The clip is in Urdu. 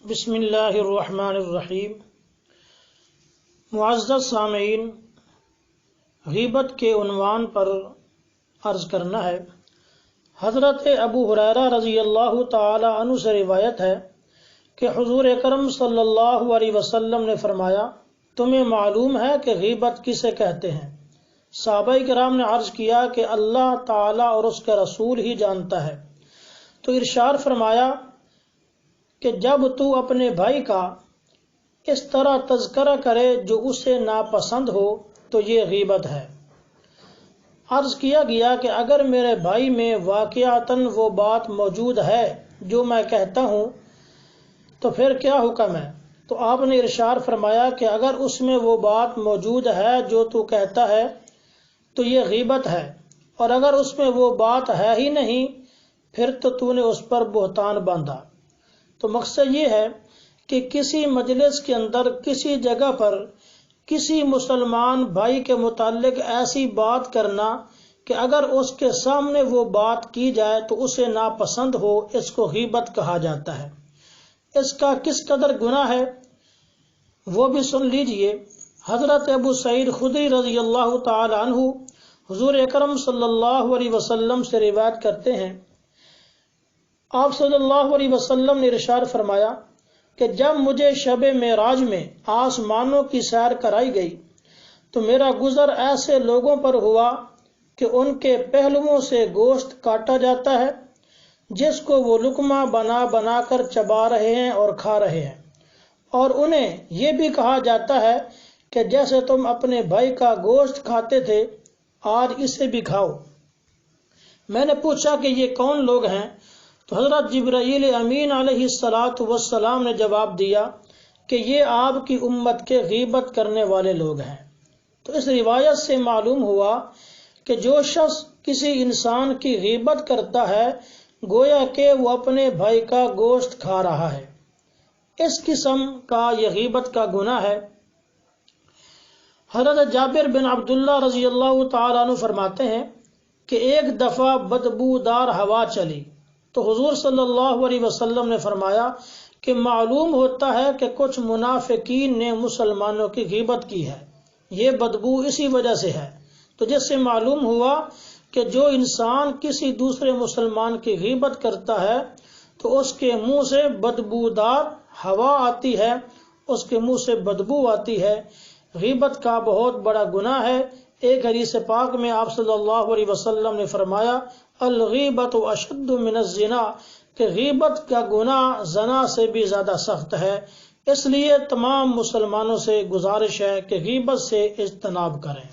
بسم اللہ الرحمن الرحیم۔ معزز سامعین، غیبت کے عنوان پر عرض کرنا ہے۔ حضرت ابو ہریرہ رضی اللہ تعالی عنہ سے روایت ہے کہ حضور اکرم صلی اللہ علیہ وسلم نے فرمایا، تمہیں معلوم ہے کہ غیبت کسے کہتے ہیں؟ صحابہ کرام نے عرض کیا کہ اللہ تعالی اور اس کے رسول ہی جانتا ہے۔ تو ارشاد فرمایا کہ جب تو اپنے بھائی کا اس طرح تذکرہ کرے جو اسے ناپسند ہو تو یہ غیبت ہے۔ عرض کیا گیا کہ اگر میرے بھائی میں واقعتاً وہ بات موجود ہے جو میں کہتا ہوں تو پھر کیا حکم ہے؟ تو آپ نے ارشاد فرمایا کہ اگر اس میں وہ بات موجود ہے جو تو کہتا ہے تو یہ غیبت ہے، اور اگر اس میں وہ بات ہے ہی نہیں پھر تو نے اس پر بہتان باندھا۔ تو مقصد یہ ہے کہ کسی مجلس کے اندر کسی جگہ پر کسی مسلمان بھائی کے متعلق ایسی بات کرنا کہ اگر اس کے سامنے وہ بات کی جائے تو اسے ناپسند ہو، اس کو غیبت کہا جاتا ہے۔ اس کا کس قدر گناہ ہے وہ بھی سن لیجئے۔ حضرت ابو سعید خدری رضی اللہ تعالی عنہ حضور اکرم صلی اللہ علیہ وسلم سے روایت کرتے ہیں، آپ صلی اللہ علیہ وسلم نے ارشاد فرمایا کہ جب مجھے شب معراج میں آسمانوں کی سیر کرائی گئی تو میرا گزر ایسے لوگوں پر ہوا کہ ان کے پہلوؤں سے گوشت کاٹا جاتا ہے جس کو وہ لقمہ بنا بنا کر چبا رہے ہیں اور کھا رہے ہیں، اور انہیں یہ بھی کہا جاتا ہے کہ جیسے تم اپنے بھائی کا گوشت کھاتے تھے آج اسے بھی کھاؤ۔ میں نے پوچھا کہ یہ کون لوگ ہیں؟ تو حضرت جبرائیل امین علیہ السلام نے جواب دیا کہ یہ آپ کی امت کے غیبت کرنے والے لوگ ہیں۔ تو اس روایت سے معلوم ہوا کہ جو شخص کسی انسان کی غیبت کرتا ہے گویا کہ وہ اپنے بھائی کا گوشت کھا رہا ہے۔ اس قسم کا یہ غیبت کا گناہ ہے۔ حضرت جابر بن عبداللہ رضی اللہ تعالیٰ عنہ فرماتے ہیں کہ ایک دفعہ بدبودار ہوا چلی تو حضور صلی اللہ علیہ وسلم نے فرمایا کہ معلوم ہوتا ہے کہ کچھ منافقین نے مسلمانوں کی غیبت کی ہے، یہ بدبو اسی وجہ سے ہے۔ تو جس سے معلوم ہوا کہ جو انسان کسی دوسرے مسلمان کی غیبت کرتا ہے تو اس کے منہ سے بدبودار ہوا آتی ہے، اس کے منہ سے بدبو آتی ہے۔ غیبت کا بہت بڑا گناہ ہے۔ ایک حدیث پاک میں آپ صلی اللہ علیہ وسلم نے فرمایا، الغیبت اشد من الزنا، کہ غیبت کا گناہ زنا سے بھی زیادہ سخت ہے۔ اس لیے تمام مسلمانوں سے گزارش ہے کہ غیبت سے اجتناب کریں۔